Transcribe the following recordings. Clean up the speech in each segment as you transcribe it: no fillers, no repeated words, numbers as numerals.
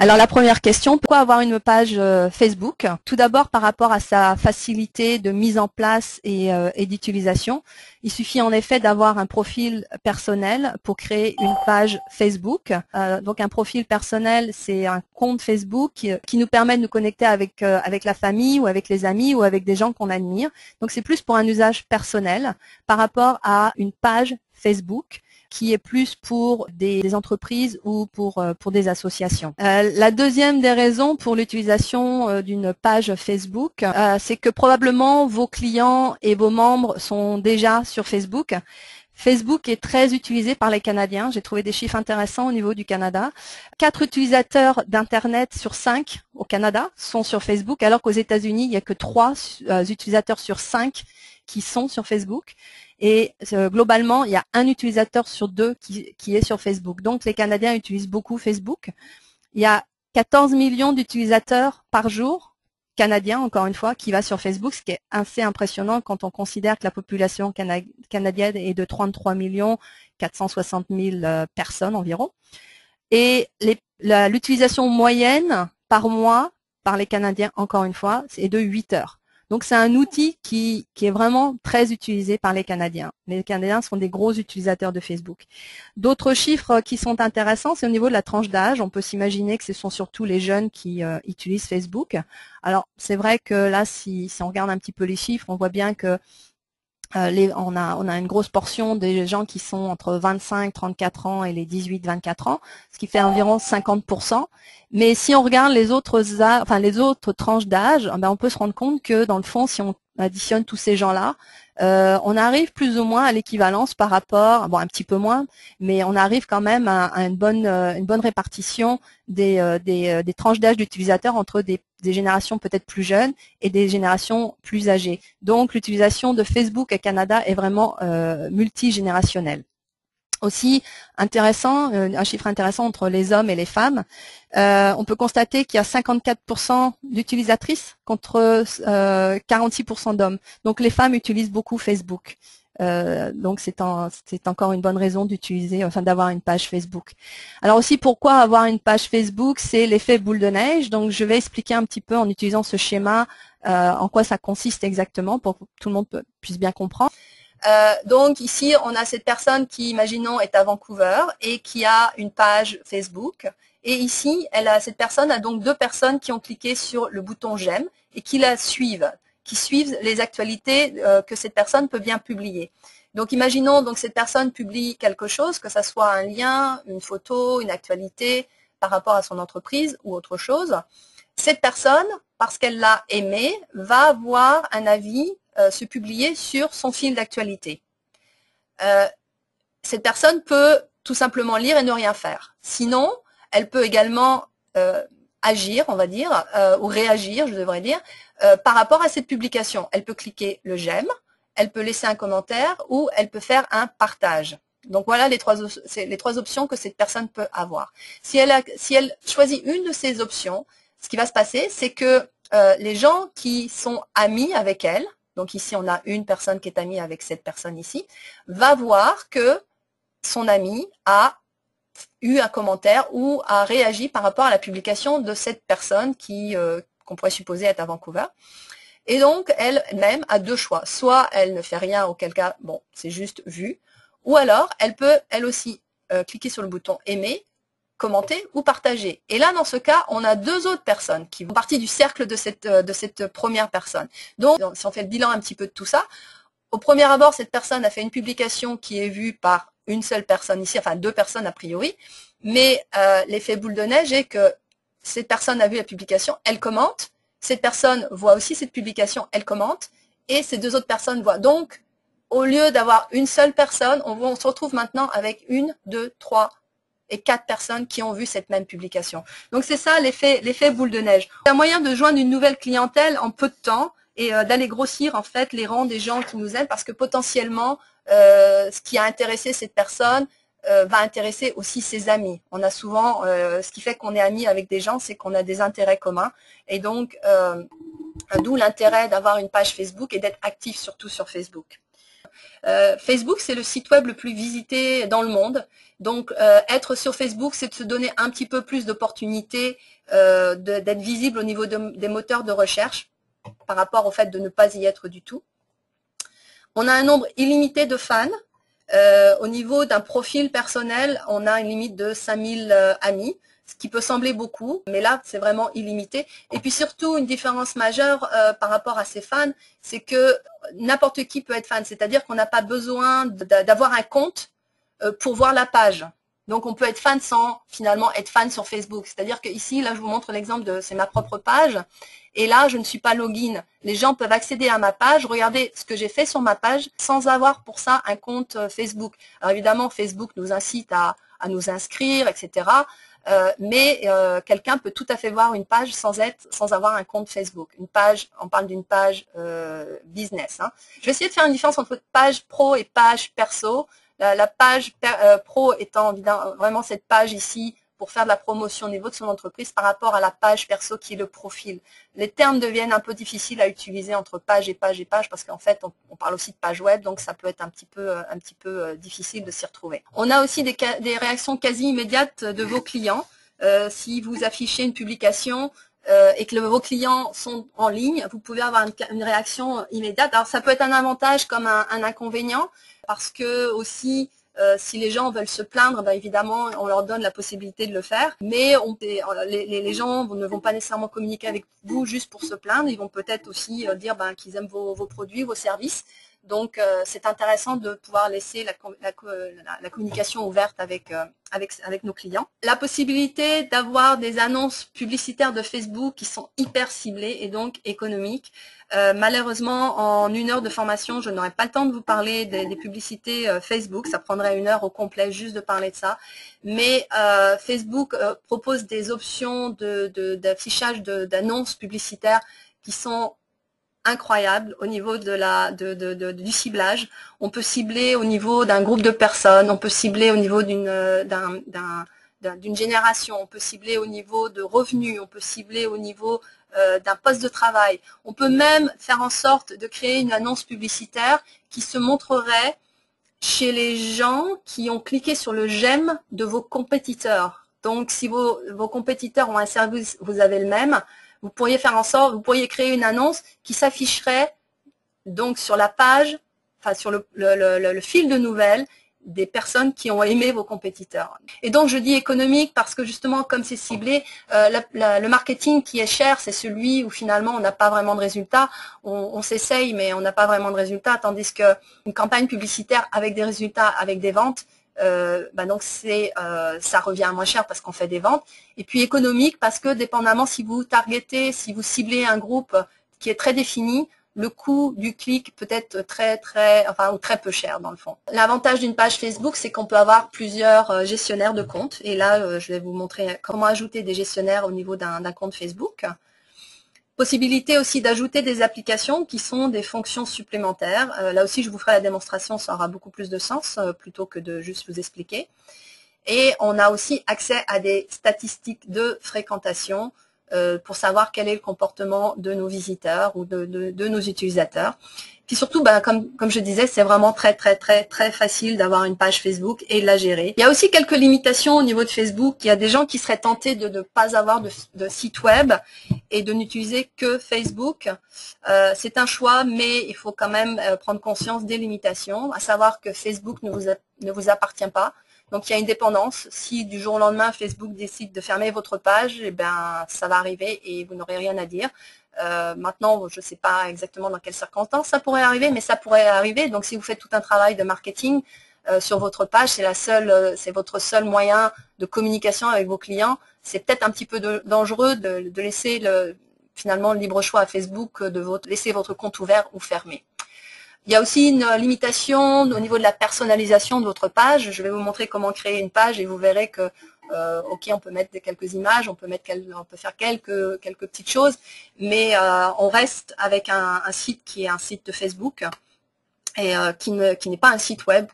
Alors la première question, pourquoi avoir une page Facebook? Tout d'abord par rapport à sa facilité de mise en place et d'utilisation. Il suffit en effet d'avoir un profil personnel pour créer une page Facebook. Donc un profil personnel, c'est un compte Facebook qui nous permet de nous connecter avec la famille ou avec les amis ou avec des gens qu'on admire. Donc c'est plus pour un usage personnel par rapport à une page Facebook qui est plus pour des entreprises ou pour des associations. La deuxième des raisons pour l'utilisation d'une page Facebook, c'est que probablement vos clients et vos membres sont déjà sur Facebook. Facebook est très utilisé par les Canadiens. J'ai trouvé des chiffres intéressants au niveau du Canada. 4 utilisateurs d'Internet sur 5 au Canada sont sur Facebook, alors qu'aux États-Unis, il n'y a que 3 utilisateurs sur 5 qui sont sur Facebook. Et globalement, il y a un utilisateur sur 2 qui est sur Facebook. Donc, les Canadiens utilisent beaucoup Facebook. Il y a 14 millions d'utilisateurs par jour, canadiens, encore une fois, qui va sur Facebook, ce qui est assez impressionnant quand on considère que la population canadienne est de 33 460 000 personnes environ. Et l'utilisation moyenne par mois par les Canadiens, encore une fois, c'est de 8 heures. Donc, c'est un outil qui est vraiment très utilisé par les Canadiens. Les Canadiens sont des gros utilisateurs de Facebook. D'autres chiffres qui sont intéressants, c'est au niveau de la tranche d'âge. On peut s'imaginer que ce sont surtout les jeunes qui utilisent Facebook. Alors, c'est vrai que là, si on regarde un petit peu les chiffres, on voit bien que on a une grosse portion des gens qui sont entre 25-34 ans et les 18-24 ans, ce qui fait environ 50%. Mais si on regarde les autres tranches d'âge, on peut se rendre compte que dans le fond, si on additionne tous ces gens-là, on arrive plus ou moins à l'équivalence par rapport, bon un petit peu moins, mais on arrive quand même à une bonne répartition des tranches d'âge d'utilisateurs entre des générations peut-être plus jeunes et des générations plus âgées. Donc l'utilisation de Facebook au Canada est vraiment multigénérationnelle. Aussi intéressant, un chiffre intéressant entre les hommes et les femmes, on peut constater qu'il y a 54% d'utilisatrices contre 46% d'hommes. Donc les femmes utilisent beaucoup Facebook. Donc c'est encore une bonne raison d'utiliser, enfin d'avoir une page Facebook. Alors aussi pourquoi avoir une page Facebook, c'est l'effet boule de neige. Donc je vais expliquer un petit peu en utilisant ce schéma en quoi ça consiste exactement pour que tout le monde puisse bien comprendre. Donc ici, on a cette personne qui, imaginons, est à Vancouver et qui a une page Facebook. Et ici, cette personne a donc 2 personnes qui ont cliqué sur le bouton j'aime et qui la suivent, qui suivent les actualités que cette personne peut bien publier. Donc imaginons donc cette personne publie quelque chose, que ce soit un lien, une photo, une actualité par rapport à son entreprise ou autre chose. Cette personne, parce qu'elle l'a aimé, va avoir un avis se publier sur son fil d'actualité. Cette personne peut tout simplement lire et ne rien faire. Sinon, elle peut également agir, on va dire, ou réagir, je devrais dire, par rapport à cette publication. Elle peut cliquer le j'aime, elle peut laisser un commentaire ou elle peut faire un partage. Donc voilà les trois options que cette personne peut avoir. Si elle choisit une de ces options, ce qui va se passer, c'est que les gens qui sont amis avec elle, donc ici on a une personne qui est amie avec cette personne ici, va voir que son ami a eu un commentaire ou a réagi par rapport à la publication de cette personne qu'on pourrait supposer être à Vancouver. Et donc elle-même a 2 choix. Soit elle ne fait rien, auquel cas, bon, c'est juste vu, ou alors elle peut elle aussi cliquer sur le bouton aimer, commenter ou partager. Et là, dans ce cas, on a 2 autres personnes qui font partie du cercle de cette première personne. Donc, si on fait le bilan un petit peu de tout ça, au premier abord, cette personne a fait une publication qui est vue par une seule personne ici, enfin 2 personnes a priori, mais l'effet boule de neige est que cette personne a vu la publication, elle commente, cette personne voit aussi cette publication, elle commente, et ces 2 autres personnes voient. Donc, au lieu d'avoir une seule personne, on se retrouve maintenant avec 1, 2, 3, et 4 personnes qui ont vu cette même publication. Donc c'est ça l'effet boule de neige. C'est un moyen de joindre une nouvelle clientèle en peu de temps et d'aller grossir en fait les rangs des gens qui nous aiment parce que potentiellement ce qui a intéressé cette personne va intéresser aussi ses amis. On a souvent, ce qui fait qu'on est amis avec des gens, c'est qu'on a des intérêts communs et donc d'où l'intérêt d'avoir une page Facebook et d'être actif surtout sur Facebook. Facebook, c'est le site web le plus visité dans le monde. Donc, être sur Facebook, c'est de se donner un petit peu plus d'opportunités d'être visible au niveau des moteurs de recherche par rapport au fait de ne pas y être du tout. On a un nombre illimité de fans. Au niveau d'un profil personnel, on a une limite de 5000 amis, ce qui peut sembler beaucoup, mais là, c'est vraiment illimité. Et puis surtout, une différence majeure par rapport à ces fans, c'est que n'importe qui peut être fan, c'est-à-dire qu'on n'a pas besoin d'avoir un compte pour voir la page. Donc, on peut être fan sans finalement être fan sur Facebook. C'est-à-dire que ici, là, je vous montre l'exemple de, c'est ma propre page. Et là, je ne suis pas login. Les gens peuvent accéder à ma page, regarder ce que j'ai fait sur ma page sans avoir pour ça un compte Facebook. Alors évidemment, Facebook nous incite à nous inscrire, etc. Mais quelqu'un peut tout à fait voir une page sans avoir un compte Facebook. Une page, on parle d'une page business. Hein. Je vais essayer de faire une différence entre page pro et page perso. La page pro étant vraiment cette page ici pour faire de la promotion au niveau de son entreprise par rapport à la page perso qui est le profil. Les termes deviennent un peu difficiles à utiliser entre page et page et page parce qu'en fait, on parle aussi de page web, donc ça peut être un petit peu difficile de s'y retrouver. On a aussi des réactions quasi immédiates de vos clients. Si vous affichez une publication et que vos clients sont en ligne, vous pouvez avoir une réaction immédiate. Alors, ça peut être un avantage comme un inconvénient parce que aussi, si les gens veulent se plaindre, ben évidemment, on leur donne la possibilité de le faire. Mais les gens ne vont pas nécessairement communiquer avec vous juste pour se plaindre. Ils vont peut-être aussi dire qu'ils aiment vos produits, vos services. Donc, c'est intéressant de pouvoir laisser la communication ouverte avec nos clients. La possibilité d'avoir des annonces publicitaires de Facebook qui sont hyper ciblées et donc économiques. Malheureusement, en 1 heure de formation, je n'aurai pas le temps de vous parler des publicités Facebook. Ça prendrait 1 heure au complet juste de parler de ça. Mais Facebook propose des options d'affichage d'annonces publicitaires qui sont incroyables au niveau du ciblage. On peut cibler au niveau d'un groupe de personnes, on peut cibler au niveau d'une génération, on peut cibler au niveau de revenus, on peut cibler au niveau d'un poste de travail. On peut même faire en sorte de créer une annonce publicitaire qui se montrerait chez les gens qui ont cliqué sur le j'aime de vos compétiteurs. Donc, si vos compétiteurs ont un service, vous avez le même, vous pourriez faire en sorte, vous pourriez créer une annonce qui s'afficherait donc sur la page, enfin sur le fil de nouvelles des personnes qui ont aimé vos compétiteurs. Et donc, je dis économique parce que justement, comme c'est ciblé, le marketing qui est cher, c'est celui où finalement on n'a pas vraiment de résultats. On s'essaye, mais on n'a pas vraiment de résultats, tandis qu'une campagne publicitaire avec des résultats, avec des ventes, donc ça revient moins cher parce qu'on fait des ventes. Et puis économique parce que dépendamment si vous targetez, si vous ciblez un groupe qui est très défini, le coût du clic peut être ou très peu cher dans le fond. L'avantage d'une page Facebook, c'est qu'on peut avoir plusieurs gestionnaires de comptes. Et là, je vais vous montrer comment ajouter des gestionnaires au niveau d'un compte Facebook. Possibilité aussi d'ajouter des applications qui sont des fonctions supplémentaires. Là aussi, je vous ferai la démonstration, ça aura beaucoup plus de sens plutôt que de juste vous expliquer. Et on a aussi accès à des statistiques de fréquentation pour savoir quel est le comportement de nos visiteurs ou de nos utilisateurs. Puis surtout, comme je disais, c'est vraiment très facile d'avoir une page Facebook et de la gérer. Il y a aussi quelques limitations au niveau de Facebook. Il y a des gens qui seraient tentés de ne pas avoir de site web et de n'utiliser que Facebook. C'est un choix, mais il faut quand même prendre conscience des limitations, à savoir que Facebook ne vous appartient pas. Donc, il y a une dépendance. Si du jour au lendemain, Facebook décide de fermer votre page, eh bien, ça va arriver et vous n'aurez rien à dire. Maintenant, je ne sais pas exactement dans quelles circonstances ça pourrait arriver, mais ça pourrait arriver. Donc, si vous faites tout un travail de marketing sur votre page, c'est votre seul moyen de communication avec vos clients. C'est peut-être un petit peu dangereux de laisser finalement le libre choix à Facebook de laisser votre compte ouvert ou fermé. Il y a aussi une limitation au niveau de la personnalisation de votre page. Je vais vous montrer comment créer une page et vous verrez que, ok, on peut mettre quelques images, on peut faire quelques petites choses, mais on reste avec un site qui est un site de Facebook et qui n'est pas un site web.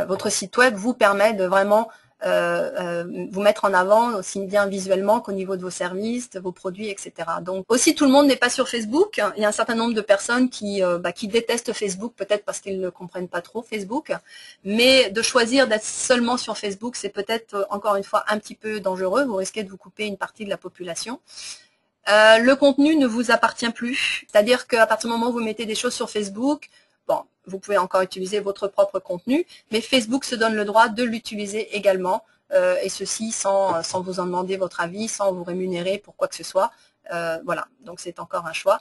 Votre site web vous permet de vraiment vous mettre en avant aussi bien visuellement qu'au niveau de vos services, de vos produits, etc. Donc aussi, tout le monde n'est pas sur Facebook. Il y a un certain nombre de personnes qui détestent Facebook, peut-être parce qu'ils ne comprennent pas trop Facebook. Mais de choisir d'être seulement sur Facebook, c'est peut-être encore une fois un petit peu dangereux. Vous risquez de vous couper une partie de la population. Le contenu ne vous appartient plus. C'est-à-dire qu'à partir du moment où vous mettez des choses sur Facebook, bon, vous pouvez encore utiliser votre propre contenu, mais Facebook se donne le droit de l'utiliser également, et ceci sans vous en demander votre avis, sans vous rémunérer pour quoi que ce soit. Voilà, donc c'est encore un choix.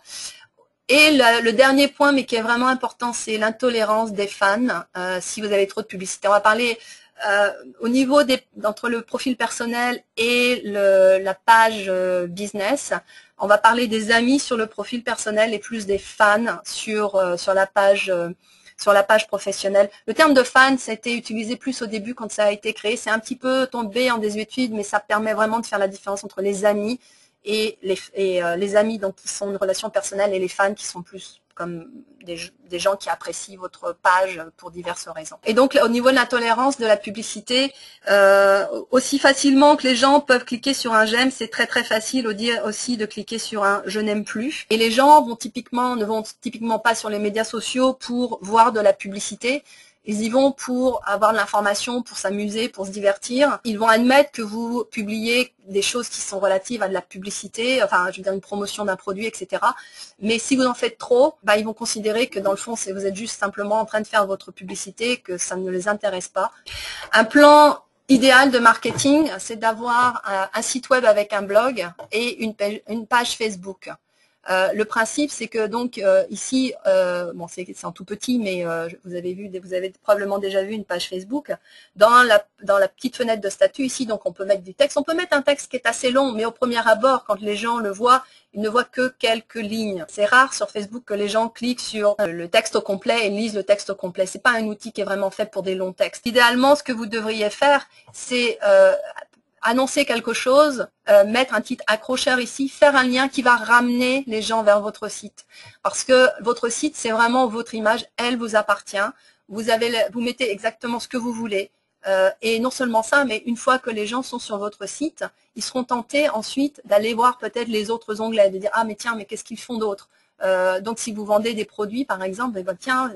Et le dernier point, mais qui est vraiment important, c'est l'intolérance des fans. Si vous avez trop de publicité, on va parler au niveau entre le profil personnel et la page business. On va parler des amis sur le profil personnel et plus des fans sur la page professionnelle. Le terme de fan, ça a été utilisé plus au début quand ça a été créé. C'est un petit peu tombé en désuétude, mais ça permet vraiment de faire la différence entre les amis et les amis donc qui sont une relation personnelle et les fans qui sont plus comme des gens qui apprécient votre page pour diverses raisons. Et donc au niveau de l'intolérance de la publicité, aussi facilement que les gens peuvent cliquer sur un j'aime, c'est très très facile aussi de cliquer sur un je n'aime plus. Et les gens ne vont typiquement pas sur les médias sociaux pour voir de la publicité. Ils y vont pour avoir de l'information, pour s'amuser, pour se divertir. Ils vont admettre que vous publiez des choses qui sont relatives à de la publicité, enfin, je veux dire une promotion d'un produit, etc. Mais si vous en faites trop, ils vont considérer que dans le fond, vous êtes juste simplement en train de faire votre publicité, que ça ne les intéresse pas. Un plan idéal de marketing, c'est d'avoir un site web avec un blog et une page Facebook. Le principe, c'est que donc ici, bon, c'est en tout petit, mais vous avez probablement déjà vu une page Facebook. Dans la petite fenêtre de statut ici, donc on peut mettre du texte. On peut mettre un texte qui est assez long, mais au premier abord, quand les gens le voient, ils ne voient que quelques lignes. C'est rare sur Facebook que les gens cliquent sur le texte au complet et lisent le texte au complet. C'est pas un outil qui est vraiment fait pour des longs textes. Idéalement, ce que vous devriez faire, c'est annoncer quelque chose, mettre un titre accrocheur ici, faire un lien qui va ramener les gens vers votre site. Parce que votre site, c'est vraiment votre image, elle vous appartient. Vous mettez exactement ce que vous voulez. Et non seulement ça, mais une fois que les gens sont sur votre site, ils seront tentés ensuite d'aller voir peut-être les autres onglets, de dire « Ah, mais tiens, mais qu'est-ce qu'ils font d'autre ?» Donc, si vous vendez des produits, par exemple, tiens,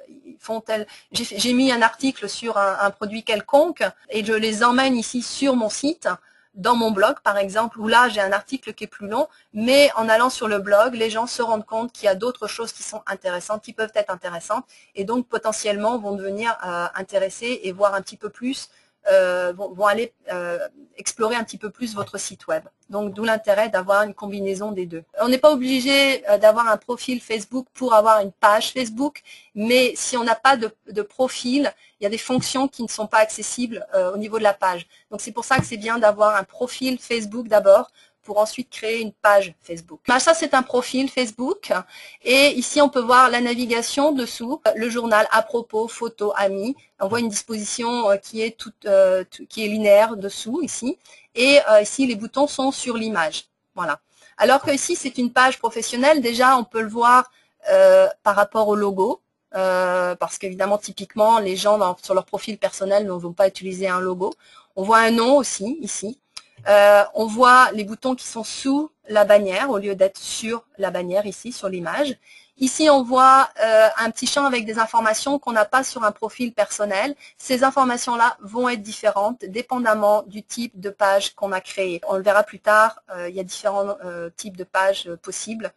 ils font tel. J'ai mis un article sur un produit quelconque et je les emmène ici sur mon site, dans mon blog, par exemple, où là, j'ai un article qui est plus long, mais en allant sur le blog, les gens se rendent compte qu'il y a d'autres choses qui sont intéressantes, qui peuvent être intéressantes, et donc potentiellement vont devenir intéressés et voir un petit peu plus, vont aller explorer un petit peu plus votre site web. Donc, d'où l'intérêt d'avoir une combinaison des deux. On n'est pas obligé d'avoir un profil Facebook pour avoir une page Facebook, mais si on n'a pas de profil, il y a des fonctions qui ne sont pas accessibles au niveau de la page. Donc, c'est pour ça que c'est bien d'avoir un profil Facebook d'abord, pour ensuite créer une page Facebook. Ça, c'est un profil Facebook. Et ici, on peut voir la navigation dessous, le journal à propos, photos, amis. On voit une disposition qui est linéaire dessous, ici. Et ici, les boutons sont sur l'image. Voilà. Alors que ici, c'est une page professionnelle. Déjà, on peut le voir par rapport au logo. Parce qu'évidemment, typiquement, les gens sur leur profil personnel ne vont pas utiliser un logo. On voit un nom aussi, ici. On voit les boutons qui sont sous la bannière au lieu d'être sur la bannière ici, sur l'image. Ici, on voit un petit champ avec des informations qu'on n'a pas sur un profil personnel. Ces informations-là vont être différentes dépendamment du type de page qu'on a créé. On le verra plus tard, il y a différents types de pages possibles,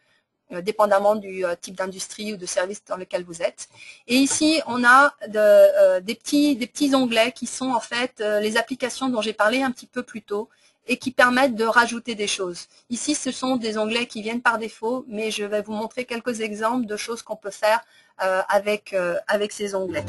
dépendamment du type d'industrie ou de service dans lequel vous êtes. Et ici, on a des petits onglets qui sont en fait les applications dont j'ai parlé un petit peu plus tôt, et qui permettent de rajouter des choses. Ici, ce sont des onglets qui viennent par défaut, mais je vais vous montrer quelques exemples de choses qu'on peut faire avec ces onglets.